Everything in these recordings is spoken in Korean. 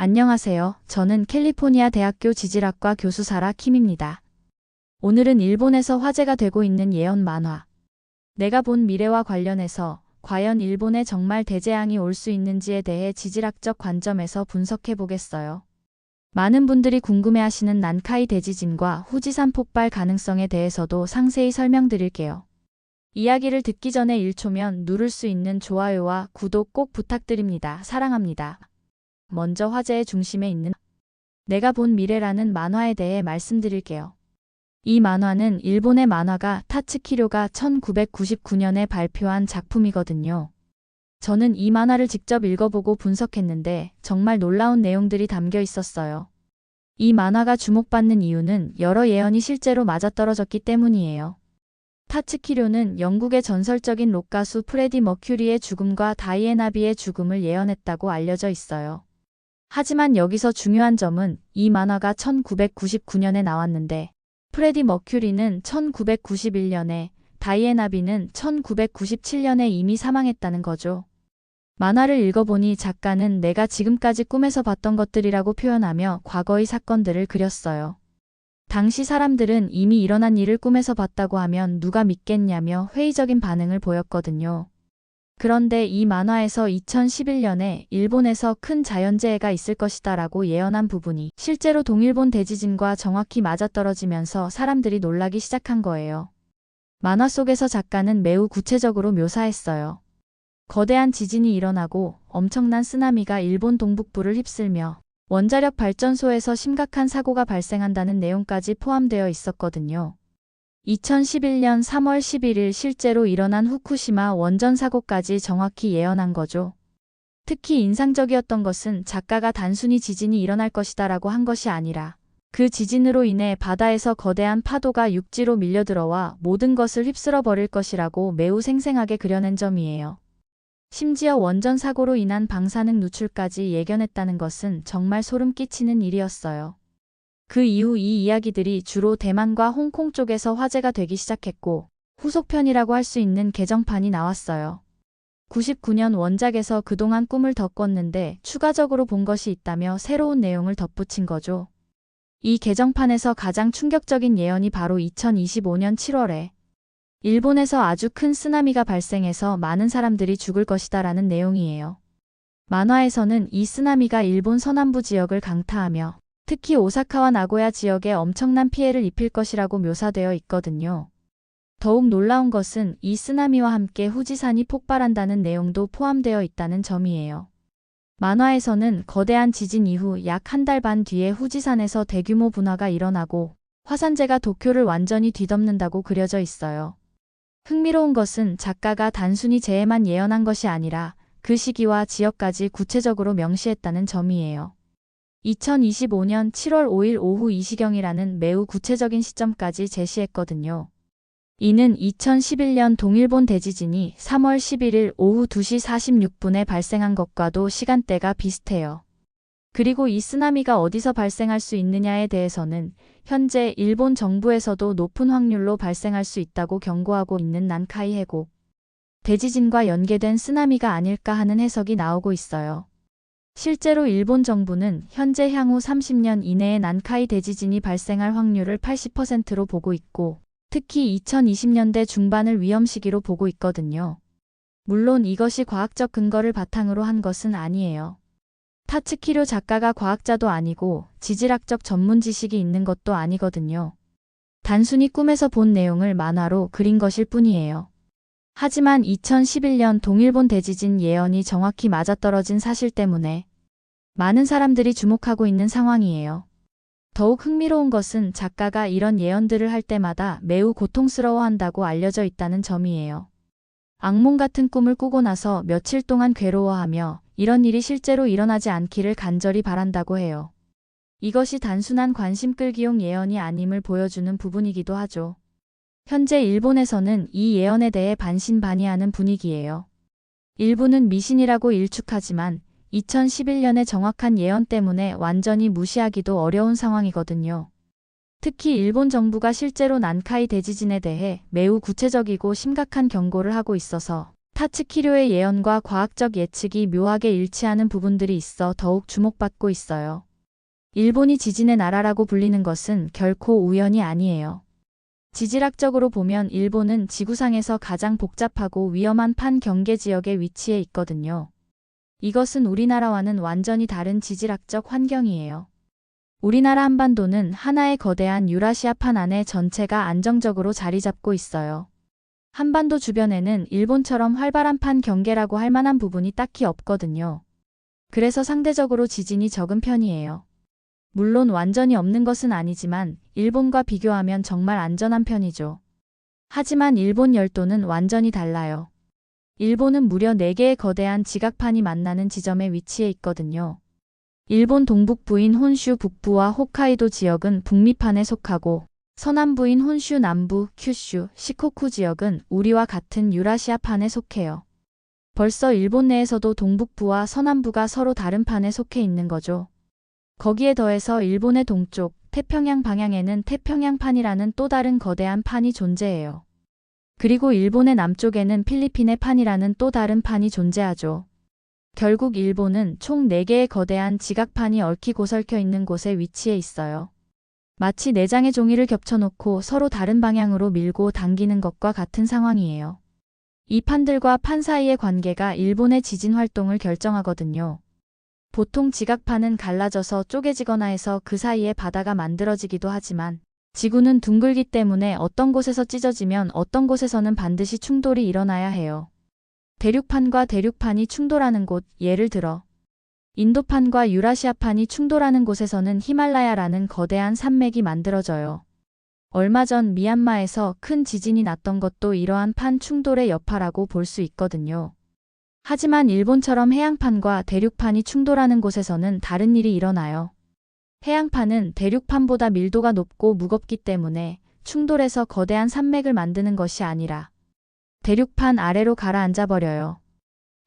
안녕하세요. 저는 캘리포니아 대학교 지질학과 교수 사라 킴입니다. 오늘은 일본에서 화제가 되고 있는 예언 만화. 내가 본 미래와 관련해서 과연 일본에 정말 대재앙이 올 수 있는지에 대해 지질학적 관점에서 분석해 보겠어요. 많은 분들이 궁금해하시는 난카이 대지진과 후지산 폭발 가능성에 대해서도 상세히 설명드릴게요. 이야기를 듣기 전에 1초면 누를 수 있는 좋아요와 구독 꼭 부탁드립니다. 사랑합니다. 먼저 화제의 중심에 있는 내가 본 미래라는 만화에 대해 말씀드릴게요. 이 만화는 일본의 만화가 타츠키료가 1999년에 발표한 작품이거든요. 저는 이 만화를 직접 읽어보고 분석했는데 정말 놀라운 내용들이 담겨 있었어요. 이 만화가 주목받는 이유는 여러 예언이 실제로 맞아떨어졌기 때문이에요. 타츠키료는 영국의 전설적인 록 가수 프레디 머큐리의 죽음과 다이애나비의 죽음을 예언했다고 알려져 있어요. 하지만 여기서 중요한 점은 이 만화가 1999년에 나왔는데 프레디 머큐리는 1991년에, 다이애나비는 1997년에 이미 사망했다는 거죠. 만화를 읽어보니 작가는 내가 지금까지 꿈에서 봤던 것들이라고 표현하며 과거의 사건들을 그렸어요. 당시 사람들은 이미 일어난 일을 꿈에서 봤다고 하면 누가 믿겠냐며 회의적인 반응을 보였거든요. 그런데 이 만화에서 2011년에 일본에서 큰 자연재해가 있을 것이다라고 예언한 부분이 실제로 동일본 대지진과 정확히 맞아떨어지면서 사람들이 놀라기 시작한 거예요. 만화 속에서 작가는 매우 구체적으로 묘사했어요. 거대한 지진이 일어나고 엄청난 쓰나미가 일본 동북부를 휩쓸며 원자력 발전소에서 심각한 사고가 발생한다는 내용까지 포함되어 있었거든요. 2011년 3월 11일 실제로 일어난 후쿠시마 원전 사고까지 정확히 예언한 거죠. 특히 인상적이었던 것은 작가가 단순히 지진이 일어날 것이다라고 한 것이 아니라 그 지진으로 인해 바다에서 거대한 파도가 육지로 밀려들어와 모든 것을 휩쓸어 버릴 것이라고 매우 생생하게 그려낸 점이에요. 심지어 원전 사고로 인한 방사능 누출까지 예견했다는 것은 정말 소름 끼치는 일이었어요. 그 이후 이 이야기들이 주로 대만과 홍콩 쪽에서 화제가 되기 시작했고 후속편이라고 할 수 있는 개정판이 나왔어요. 99년 원작에서 그동안 꿈을 더 꿨는데 추가적으로 본 것이 있다며 새로운 내용을 덧붙인 거죠. 이 개정판에서 가장 충격적인 예언이 바로 2025년 7월에 일본에서 아주 큰 쓰나미가 발생해서 많은 사람들이 죽을 것이다라는 내용이에요. 만화에서는 이 쓰나미가 일본 서남부 지역을 강타하며 특히 오사카와 나고야 지역에 엄청난 피해를 입힐 것이라고 묘사되어 있거든요. 더욱 놀라운 것은 이 쓰나미와 함께 후지산이 폭발한다는 내용도 포함되어 있다는 점이에요. 만화에서는 거대한 지진 이후 약 한 달 반 뒤에 후지산에서 대규모 분화가 일어나고 화산재가 도쿄를 완전히 뒤덮는다고 그려져 있어요. 흥미로운 것은 작가가 단순히 재해만 예언한 것이 아니라 그 시기와 지역까지 구체적으로 명시했다는 점이에요. 2025년 7월 5일 오후 2시경이라는 매우 구체적인 시점까지 제시했거든요. 이는 2011년 동일본 대지진이 3월 11일 오후 2시 46분에 발생한 것과도 시간대가 비슷해요. 그리고 이 쓰나미가 어디서 발생할 수 있느냐에 대해서는 현재 일본 정부에서도 높은 확률로 발생할 수 있다고 경고하고 있는 난카이 해곡. 대지진과 연계된 쓰나미가 아닐까 하는 해석이 나오고 있어요. 실제로 일본 정부는 현재 향후 30년 이내에 난카이 대지진이 발생할 확률을 80%로 보고 있고 특히 2020년대 중반을 위험 시기로 보고 있거든요. 물론 이것이 과학적 근거를 바탕으로 한 것은 아니에요. 타츠키료 작가가 과학자도 아니고 지질학적 전문 지식이 있는 것도 아니거든요. 단순히 꿈에서 본 내용을 만화로 그린 것일 뿐이에요. 하지만 2011년 동일본 대지진 예언이 정확히 맞아떨어진 사실 때문에 많은 사람들이 주목하고 있는 상황이에요. 더욱 흥미로운 것은 작가가 이런 예언들을 할 때마다 매우 고통스러워한다고 알려져 있다는 점이에요. 악몽 같은 꿈을 꾸고 나서 며칠 동안 괴로워하며 이런 일이 실제로 일어나지 않기를 간절히 바란다고 해요. 이것이 단순한 관심 끌기용 예언이 아님을 보여주는 부분이기도 하죠. 현재 일본에서는 이 예언에 대해 반신반의하는 분위기예요. 일부는 미신이라고 일축하지만 2011년의 정확한 예언 때문에 완전히 무시하기도 어려운 상황이거든요. 특히 일본 정부가 실제로 난카이 대지진에 대해 매우 구체적이고 심각한 경고를 하고 있어서 타츠키료의 예언과 과학적 예측이 묘하게 일치하는 부분들이 있어 더욱 주목받고 있어요. 일본이 지진의 나라라고 불리는 것은 결코 우연이 아니에요. 지질학적으로 보면 일본은 지구상에서 가장 복잡하고 위험한 판 경계 지역에 위치해 있거든요. 이것은 우리나라와는 완전히 다른 지질학적 환경이에요. 우리나라 한반도는 하나의 거대한 유라시아 판 안에 전체가 안정적으로 자리 잡고 있어요. 한반도 주변에는 일본처럼 활발한 판 경계라고 할 만한 부분이 딱히 없거든요. 그래서 상대적으로 지진이 적은 편이에요. 물론 완전히 없는 것은 아니지만 일본과 비교하면 정말 안전한 편이죠. 하지만 일본 열도는 완전히 달라요. 일본은 무려 4개의 거대한 지각판이 만나는 지점에 위치해 있거든요. 일본 동북부인 혼슈 북부와 홋카이도 지역은 북미판에 속하고 서남부인 혼슈 남부, 큐슈, 시코쿠 지역은 우리와 같은 유라시아판에 속해요. 벌써 일본 내에서도 동북부와 서남부가 서로 다른 판에 속해 있는 거죠. 거기에 더해서 일본의 동쪽, 태평양 방향에는 태평양판이라는 또 다른 거대한 판이 존재해요. 그리고 일본의 남쪽에는 필리핀의 판이라는 또 다른 판이 존재하죠. 결국 일본은 총 4개의 거대한 지각판이 얽히고 설켜 있는 곳에 위치해 있어요. 마치 4장의 종이를 겹쳐놓고 서로 다른 방향으로 밀고 당기는 것과 같은 상황이에요. 이 판들과 판 사이의 관계가 일본의 지진 활동을 결정하거든요. 보통 지각판은 갈라져서 쪼개지거나 해서 그 사이에 바다가 만들어지기도 하지만 지구는 둥글기 때문에 어떤 곳에서 찢어지면 어떤 곳에서는 반드시 충돌이 일어나야 해요. 대륙판과 대륙판이 충돌하는 곳, 예를 들어 인도판과 유라시아판이 충돌하는 곳에서는 히말라야라는 거대한 산맥이 만들어져요. 얼마 전 미얀마에서 큰 지진이 났던 것도 이러한 판 충돌의 여파라고 볼 수 있거든요. 하지만 일본처럼 해양판과 대륙판이 충돌하는 곳에서는 다른 일이 일어나요. 해양판은 대륙판보다 밀도가 높고 무겁기 때문에 충돌해서 거대한 산맥을 만드는 것이 아니라 대륙판 아래로 가라앉아 버려요.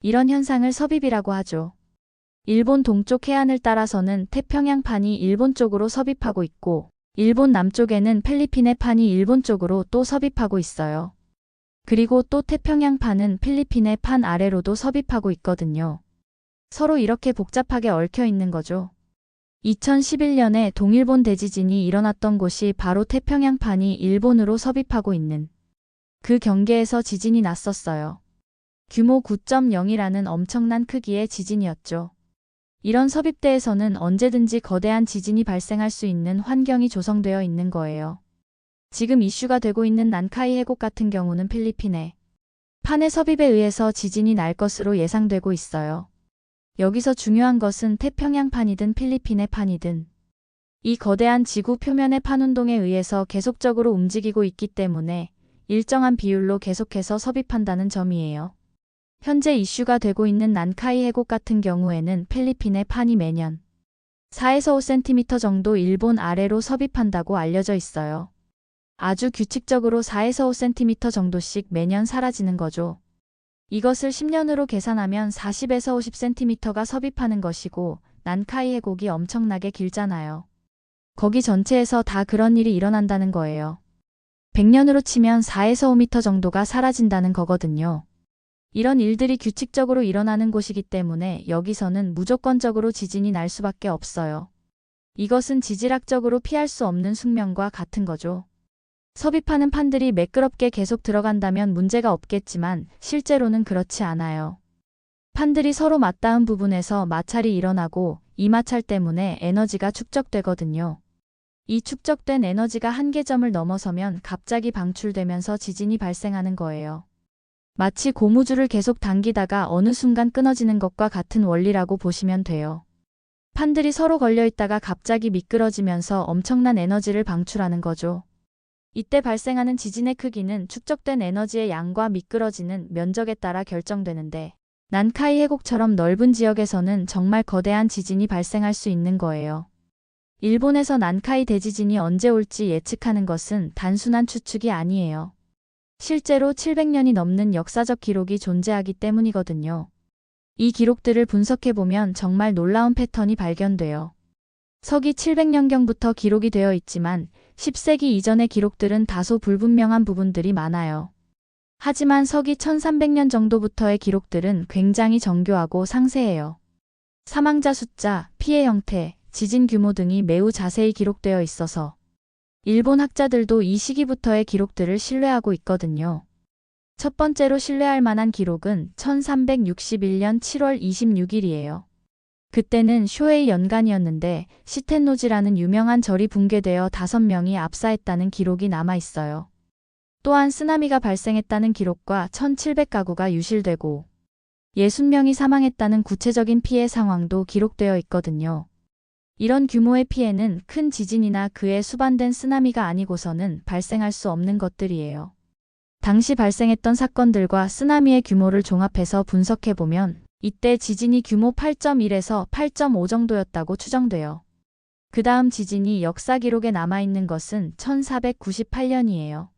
이런 현상을 섭입이라고 하죠. 일본 동쪽 해안을 따라서는 태평양판이 일본 쪽으로 섭입하고 있고 일본 남쪽에는 필리핀의 판이 일본 쪽으로 또 섭입하고 있어요. 그리고 또 태평양판은 필리핀의 판 아래로도 섭입하고 있거든요. 서로 이렇게 복잡하게 얽혀 있는 거죠. 2011년에 동일본 대지진이 일어났던 곳이 바로 태평양판이 일본으로 섭입하고 있는 그 경계에서 지진이 났었어요. 규모 9.0이라는 엄청난 크기의 지진이었죠. 이런 섭입대에서는 언제든지 거대한 지진이 발생할 수 있는 환경이 조성되어 있는 거예요. 지금 이슈가 되고 있는 난카이 해곡 같은 경우는 필리핀의 판의 섭입에 의해서 지진이 날 것으로 예상되고 있어요. 여기서 중요한 것은 태평양판이든 필리핀의 판이든 이 거대한 지구 표면의 판운동에 의해서 계속적으로 움직이고 있기 때문에 일정한 비율로 계속해서 섭입한다는 점이에요. 현재 이슈가 되고 있는 난카이 해곡 같은 경우에는 필리핀의 판이 매년 4에서 5cm 정도 일본 아래로 섭입한다고 알려져 있어요. 아주 규칙적으로 4에서 5cm 정도씩 매년 사라지는 거죠. 이것을 10년으로 계산하면 40에서 50cm가 섭입하는 것이고 난카이 해곡이 엄청나게 길잖아요. 거기 전체에서 다 그런 일이 일어난다는 거예요. 100년으로 치면 4에서 5m 정도가 사라진다는 거거든요. 이런 일들이 규칙적으로 일어나는 곳이기 때문에 여기서는 무조건적으로 지진이 날 수밖에 없어요. 이것은 지질학적으로 피할 수 없는 숙명과 같은 거죠. 섭입하는 판들이 매끄럽게 계속 들어간다면 문제가 없겠지만 실제로는 그렇지 않아요. 판들이 서로 맞닿은 부분에서 마찰이 일어나고 이 마찰 때문에 에너지가 축적되거든요. 이 축적된 에너지가 한계점을 넘어서면 갑자기 방출되면서 지진이 발생하는 거예요. 마치 고무줄을 계속 당기다가 어느 순간 끊어지는 것과 같은 원리라고 보시면 돼요. 판들이 서로 걸려 있다가 갑자기 미끄러지면서 엄청난 에너지를 방출하는 거죠. 이때 발생하는 지진의 크기는 축적된 에너지의 양과 미끄러지는 면적에 따라 결정되는데 난카이 해곡처럼 넓은 지역에서는 정말 거대한 지진이 발생할 수 있는 거예요. 일본에서 난카이 대지진이 언제 올지 예측하는 것은 단순한 추측이 아니에요. 실제로 700년이 넘는 역사적 기록이 존재하기 때문이거든요. 이 기록들을 분석해보면 정말 놀라운 패턴이 발견돼요. 서기 700년경부터 기록이 되어 있지만 10세기 이전의 기록들은 다소 불분명한 부분들이 많아요. 하지만 서기 1300년 정도부터의 기록들은 굉장히 정교하고 상세해요. 사망자 숫자, 피해 형태, 지진 규모 등이 매우 자세히 기록되어 있어서 일본 학자들도 이 시기부터의 기록들을 신뢰하고 있거든요. 첫 번째로 신뢰할 만한 기록은 1361년 7월 26일이에요. 그때는 쇼헤이 연간이었는데 시텐노지라는 유명한 절이 붕괴되어 5명이 압사했다는 기록이 남아 있어요. 또한 쓰나미가 발생했다는 기록과 1700가구가 유실되고 60명이 사망했다는 구체적인 피해 상황도 기록되어 있거든요. 이런 규모의 피해는 큰 지진이나 그에 수반된 쓰나미가 아니고서는 발생할 수 없는 것들이에요. 당시 발생했던 사건들과 쓰나미의 규모를 종합해서 분석해보면 이때 지진이 규모 8.1에서 8.5 정도였다고 추정돼요. 그 다음 지진이 역사 기록에 남아있는 것은 1498년이에요.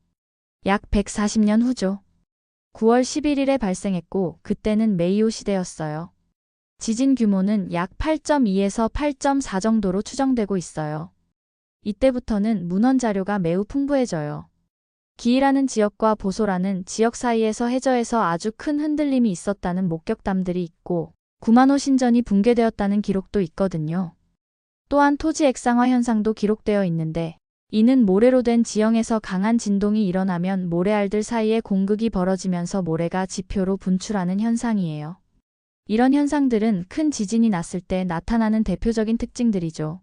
약 140년 후죠. 9월 11일에 발생했고 그때는 메이오 시대였어요. 지진 규모는 약 8.2에서 8.4 정도로 추정되고 있어요. 이때부터는 문헌 자료가 매우 풍부해져요. 기이라는 지역과 보소라는 지역 사이에서 해저에서 아주 큰 흔들림이 있었다는 목격담들이 있고 구마노 신전이 붕괴되었다는 기록도 있거든요. 또한 토지 액상화 현상도 기록되어 있는데 이는 모래로 된 지형에서 강한 진동이 일어나면 모래알들 사이에 공극이 벌어지면서 모래가 지표로 분출하는 현상이에요. 이런 현상들은 큰 지진이 났을 때 나타나는 대표적인 특징들이죠.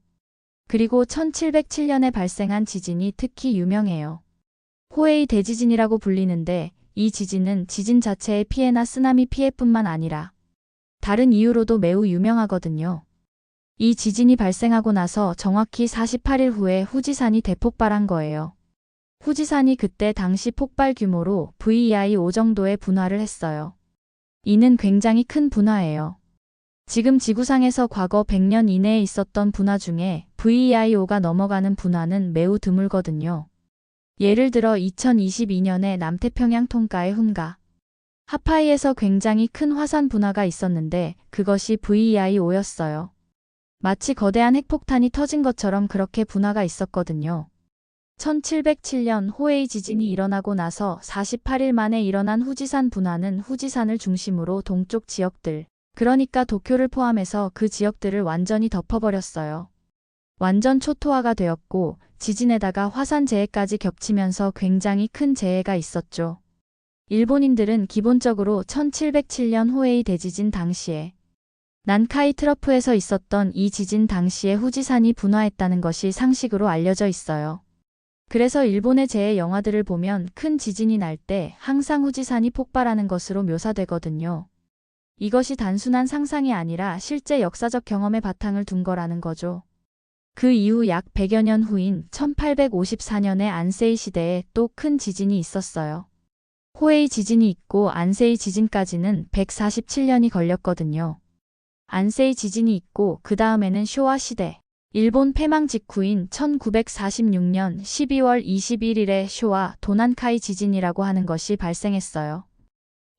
그리고 1707년에 발생한 지진이 특히 유명해요. 호에이 대지진이라고 불리는데 이 지진은 지진 자체의 피해나 쓰나미 피해뿐만 아니라 다른 이유로도 매우 유명하거든요. 이 지진이 발생하고 나서 정확히 48일 후에 후지산이 대폭발한 거예요. 후지산이 그때 당시 폭발 규모로 VEI 5 정도의 분화를 했어요. 이는 굉장히 큰 분화예요. 지금 지구상에서 과거 100년 이내에 있었던 분화 중에 VEI 5가 넘어가는 분화는 매우 드물거든요. 예를 들어 2022년에 남태평양 통가의 훈가, 하파이에서 굉장히 큰 화산 분화가 있었는데 그것이 VEI 5였어요. 마치 거대한 핵폭탄이 터진 것처럼 그렇게 분화가 있었거든요. 1707년 호에이 지진이 일어나고 나서 48일 만에 일어난 후지산 분화는 후지산을 중심으로 동쪽 지역들, 그러니까 도쿄를 포함해서 그 지역들을 완전히 덮어버렸어요. 완전 초토화가 되었고 지진에다가 화산 재해까지 겹치면서 굉장히 큰 재해가 있었죠. 일본인들은 기본적으로 1707년 호에이 대지진 당시에 난카이 트러프에서 있었던 이 지진 당시에 후지산이 분화했다는 것이 상식으로 알려져 있어요. 그래서 일본의 재해 영화들을 보면 큰 지진이 날 때 항상 후지산이 폭발하는 것으로 묘사되거든요. 이것이 단순한 상상이 아니라 실제 역사적 경험에 바탕을 둔 거라는 거죠. 그 이후 약 100여 년 후인 1854년의 안세이 시대에 또 큰 지진이 있었어요. 호에이 지진이 있고 안세이 지진까지는 147년이 걸렸거든요. 안세이 지진이 있고 그 다음에는 쇼와 시대, 일본 패망 직후인 1946년 12월 21일에 쇼와 도난카이 지진이라고 하는 것이 발생했어요.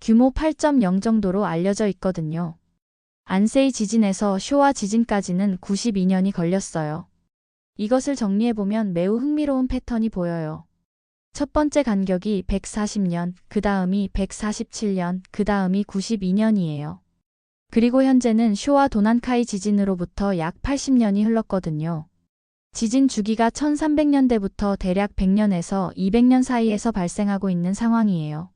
규모 8.0 정도로 알려져 있거든요. 안세이 지진에서 쇼와 지진까지는 92년이 걸렸어요. 이것을 정리해보면 매우 흥미로운 패턴이 보여요. 첫 번째 간격이 140년, 그 다음이 147년, 그 다음이 92년이에요. 그리고 현재는 쇼와 도난카이 지진으로부터 약 80년이 흘렀거든요. 지진 주기가 1300년대부터 대략 100년에서 200년 사이에서 발생하고 있는 상황이에요.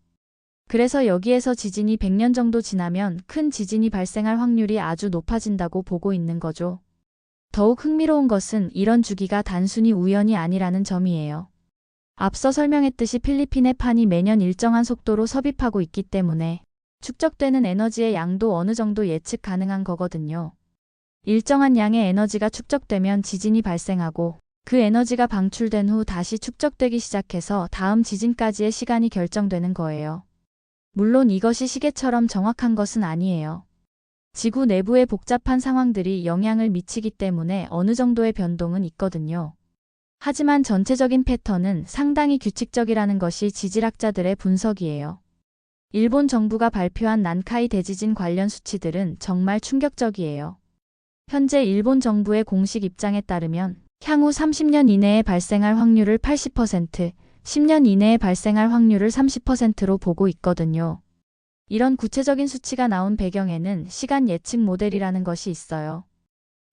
그래서 여기에서 지진이 100년 정도 지나면 큰 지진이 발생할 확률이 아주 높아진다고 보고 있는 거죠. 더욱 흥미로운 것은 이런 주기가 단순히 우연이 아니라는 점이에요. 앞서 설명했듯이 필리핀의 판이 매년 일정한 속도로 섭입하고 있기 때문에 축적되는 에너지의 양도 어느 정도 예측 가능한 거거든요. 일정한 양의 에너지가 축적되면 지진이 발생하고 그 에너지가 방출된 후 다시 축적되기 시작해서 다음 지진까지의 시간이 결정되는 거예요. 물론 이것이 시계처럼 정확한 것은 아니에요. 지구 내부의 복잡한 상황들이 영향을 미치기 때문에 어느 정도의 변동은 있거든요. 하지만 전체적인 패턴은 상당히 규칙적이라는 것이 지질학자들의 분석이에요. 일본 정부가 발표한 난카이 대지진 관련 수치들은 정말 충격적이에요. 현재 일본 정부의 공식 입장에 따르면 향후 30년 이내에 발생할 확률을 80%, 10년 이내에 발생할 확률을 30%로 보고 있거든요. 이런 구체적인 수치가 나온 배경에는 시간 예측 모델이라는 것이 있어요.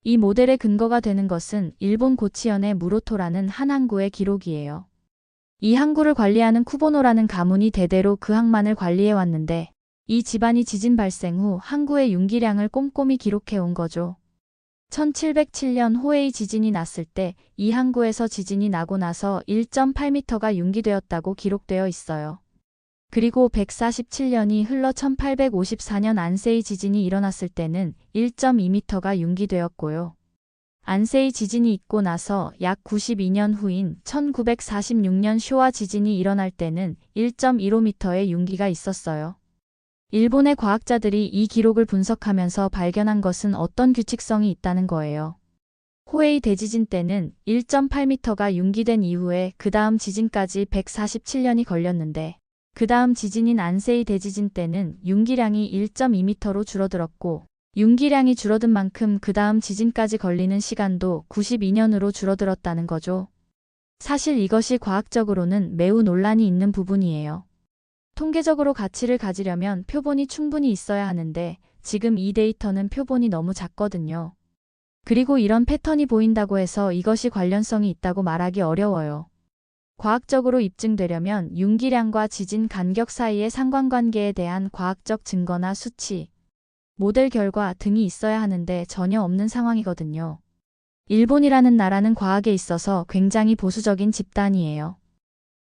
이 모델의 근거가 되는 것은 일본 고치현의 무로토라는 한 항구의 기록이에요. 이 항구를 관리하는 쿠보노라는 가문이 대대로 그 항만을 관리해 왔는데 이 집안이 지진 발생 후 항구의 융기량을 꼼꼼히 기록해 온 거죠. 1707년 호에이 지진이 났을 때 이 항구에서 지진이 나고 나서 1.8m가 융기되었다고 기록되어 있어요. 그리고 147년이 흘러 1854년 안세이 지진이 일어났을 때는 1.2m가 융기되었고요. 안세이 지진이 있고 나서 약 92년 후인 1946년 쇼와 지진이 일어날 때는 1.15m의 융기가 있었어요. 일본의 과학자들이 이 기록을 분석하면서 발견한 것은 어떤 규칙성이 있다는 거예요. 호에이 대지진 때는 1.8m가 융기된 이후에 그 다음 지진까지 147년이 걸렸는데 그 다음 지진인 안세이 대지진 때는 융기량이 1.2m로 줄어들었고 융기량이 줄어든 만큼 그 다음 지진까지 걸리는 시간도 92년으로 줄어들었다는 거죠. 사실 이것이 과학적으로는 매우 논란이 있는 부분이에요. 통계적으로 가치를 가지려면 표본이 충분히 있어야 하는데 지금 이 데이터는 표본이 너무 작거든요. 그리고 이런 패턴이 보인다고 해서 이것이 관련성이 있다고 말하기 어려워요. 과학적으로 입증되려면 융기량과 지진 간격 사이의 상관관계에 대한 과학적 증거나 수치, 모델 결과 등이 있어야 하는데 전혀 없는 상황이거든요. 일본이라는 나라는 과학에 있어서 굉장히 보수적인 집단이에요.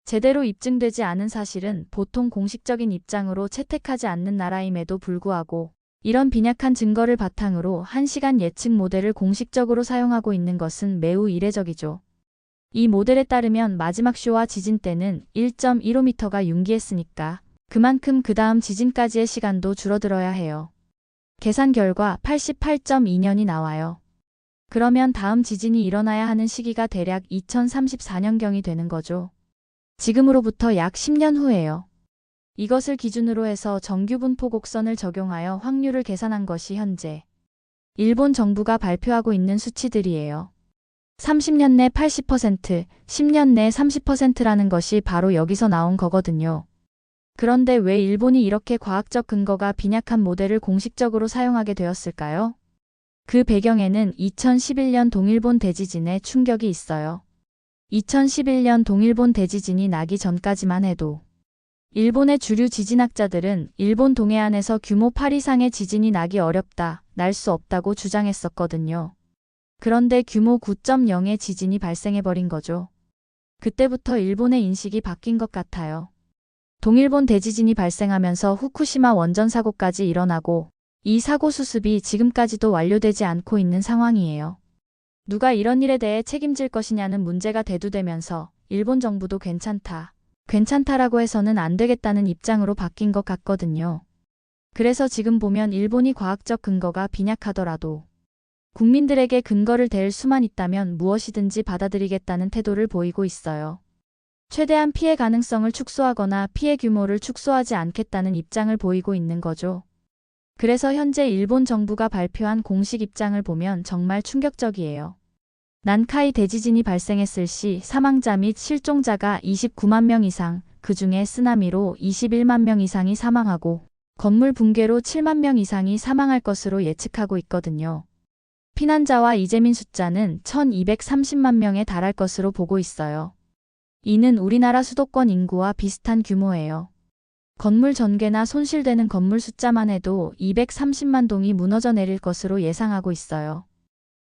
제대로 입증되지 않은 사실은 보통 공식적인 입장으로 채택하지 않는 나라임에도 불구하고 이런 빈약한 증거를 바탕으로 1시간 예측 모델을 공식적으로 사용하고 있는 것은 매우 이례적이죠. 이 모델에 따르면 마지막 쇼와 지진 때는 1.15m가 융기했으니까 그만큼 그 다음 지진까지의 시간도 줄어들어야 해요. 계산 결과 88.2년이 나와요. 그러면 다음 지진이 일어나야 하는 시기가 대략 2034년경이 되는 거죠. 지금으로부터 약 10년 후예요. 이것을 기준으로 해서 정규분포 곡선을 적용하여 확률을 계산한 것이 현재 일본 정부가 발표하고 있는 수치들이에요. 30년 내 80%, 10년 내 30%라는 것이 바로 여기서 나온 거거든요. 그런데 왜 일본이 이렇게 과학적 근거가 빈약한 모델을 공식적으로 사용하게 되었을까요? 그 배경에는 2011년 동일본 대지진의 충격이 있어요. 2011년 동일본 대지진이 나기 전까지만 해도 일본의 주류 지진학자들은 일본 동해안에서 규모 8 이상의 지진이 나기 어렵다, 날 수 없다고 주장했었거든요. 그런데 규모 9.0의 지진이 발생해버린 거죠. 그때부터 일본의 인식이 바뀐 것 같아요. 동일본 대지진이 발생하면서 후쿠시마 원전 사고까지 일어나고 이 사고 수습이 지금까지도 완료되지 않고 있는 상황이에요. 누가 이런 일에 대해 책임질 것이냐는 문제가 대두되면서 일본 정부도 괜찮다라고 해서는 안 되겠다는 입장으로 바뀐 것 같거든요. 그래서 지금 보면 일본이 과학적 근거가 빈약하더라도 국민들에게 근거를 댈 수만 있다면 무엇이든지 받아들이겠다는 태도를 보이고 있어요. 최대한 피해 가능성을 축소하거나 피해 규모를 축소하지 않겠다는 입장을 보이고 있는 거죠. 그래서 현재 일본 정부가 발표한 공식 입장을 보면 정말 충격적이에요. 난카이 대지진이 발생했을 시 사망자 및 실종자가 29만 명 이상, 그 중에 쓰나미로 21만 명 이상이 사망하고 건물 붕괴로 7만 명 이상이 사망할 것으로 예측하고 있거든요. 피난자와 이재민 숫자는 1230만 명에 달할 것으로 보고 있어요. 이는 우리나라 수도권 인구와 비슷한 규모예요. 건물 전개나 손실되는 건물 숫자만 해도 230만 동이 무너져 내릴 것으로 예상하고 있어요.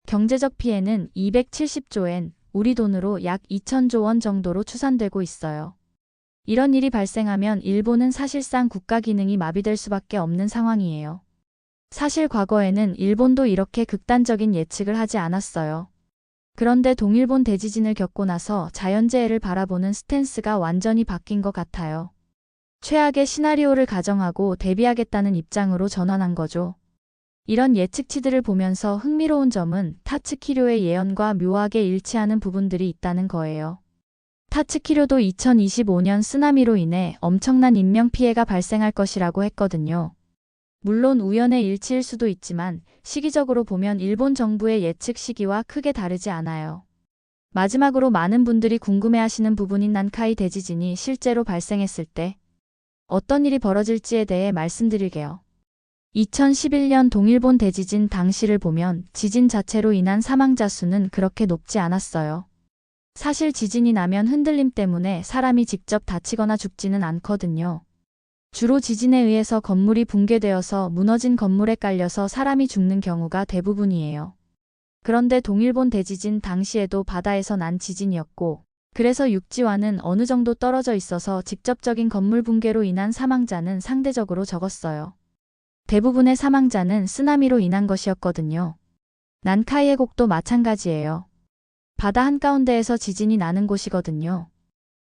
경제적 피해는 270조엔, 우리 돈으로 약 2000조 원 정도로 추산되고 있어요. 이런 일이 발생하면 일본은 사실상 국가 기능이 마비될 수밖에 없는 상황이에요. 사실 과거에는 일본도 이렇게 극단적인 예측을 하지 않았어요. 그런데 동일본 대지진을 겪고 나서 자연재해를 바라보는 스탠스가 완전히 바뀐 것 같아요. 최악의 시나리오를 가정하고 대비하겠다는 입장으로 전환한 거죠. 이런 예측치들을 보면서 흥미로운 점은 타츠키료의 예언과 묘하게 일치하는 부분들이 있다는 거예요. 타츠키료도 2025년 쓰나미로 인해 엄청난 인명피해가 발생할 것이라고 했거든요. 물론 우연의 일치일 수도 있지만 시기적으로 보면 일본 정부의 예측 시기와 크게 다르지 않아요. 마지막으로 많은 분들이 궁금해하시는 부분인 난카이 대지진이 실제로 발생했을 때 어떤 일이 벌어질지에 대해 말씀드릴게요. 2011년 동일본 대지진 당시를 보면 지진 자체로 인한 사망자 수는 그렇게 높지 않았어요. 사실 지진이 나면 흔들림 때문에 사람이 직접 다치거나 죽지는 않거든요. 주로 지진에 의해서 건물이 붕괴되어서 무너진 건물에 깔려서 사람이 죽는 경우가 대부분이에요. 그런데 동일본 대지진 당시에도 바다에서 난 지진이었고, 그래서 육지와는 어느 정도 떨어져 있어서 직접적인 건물 붕괴로 인한 사망자는 상대적으로 적었어요. 대부분의 사망자는 쓰나미로 인한 것이었거든요. 난카이 해곡도 마찬가지예요. 바다 한가운데에서 지진이 나는 곳이거든요.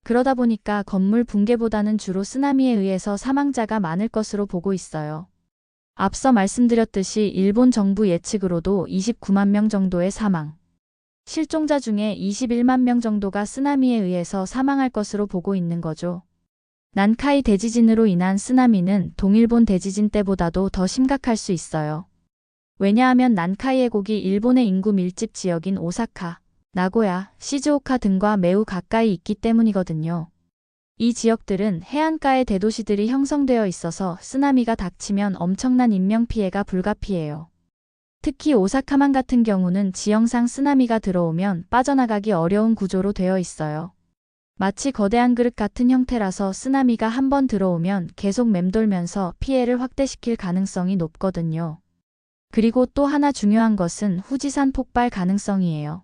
그러다 보니까 건물 붕괴보다는 주로 쓰나미에 의해서 사망자가 많을 것으로 보고 있어요. 앞서 말씀드렸듯이 일본 정부 예측으로도 29만 명 정도의 사망, 실종자 중에 21만 명 정도가 쓰나미에 의해서 사망할 것으로 보고 있는 거죠. 난카이 대지진으로 인한 쓰나미는 동일본 대지진 때보다도 더 심각할 수 있어요. 왜냐하면 난카이 해곡이 일본의 인구 밀집 지역인 오사카, 나고야, 시즈오카 등과 매우 가까이 있기 때문이거든요. 이 지역들은 해안가에 대도시들이 형성되어 있어서 쓰나미가 닥치면 엄청난 인명피해가 불가피해요. 특히 오사카만 같은 경우는 지형상 쓰나미가 들어오면 빠져나가기 어려운 구조로 되어 있어요. 마치 거대한 그릇 같은 형태라서 쓰나미가 한번 들어오면 계속 맴돌면서 피해를 확대시킬 가능성이 높거든요. 그리고 또 하나 중요한 것은 후지산 폭발 가능성이에요.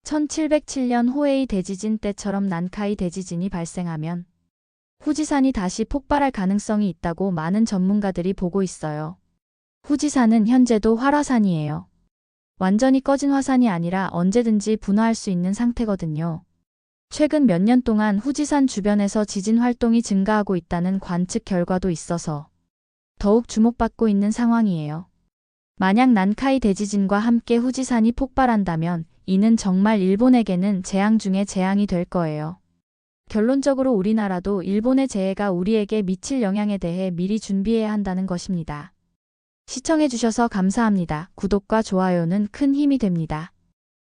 1707년 호에이 대지진 때처럼 난카이 대지진이 발생하면 후지산이 다시 폭발할 가능성이 있다고 많은 전문가들이 보고 있어요. 후지산은 현재도 활화산이에요. 완전히 꺼진 화산이 아니라 언제든지 분화할 수 있는 상태거든요. 최근 몇 년 동안 후지산 주변에서 지진 활동이 증가하고 있다는 관측 결과도 있어서 더욱 주목받고 있는 상황이에요. 만약 난카이 대지진과 함께 후지산이 폭발한다면 이는 정말 일본에게는 재앙 중에 재앙이 될 거예요. 결론적으로 우리나라도 일본의 재해가 우리에게 미칠 영향에 대해 미리 준비해야 한다는 것입니다. 시청해주셔서 감사합니다. 구독과 좋아요는 큰 힘이 됩니다.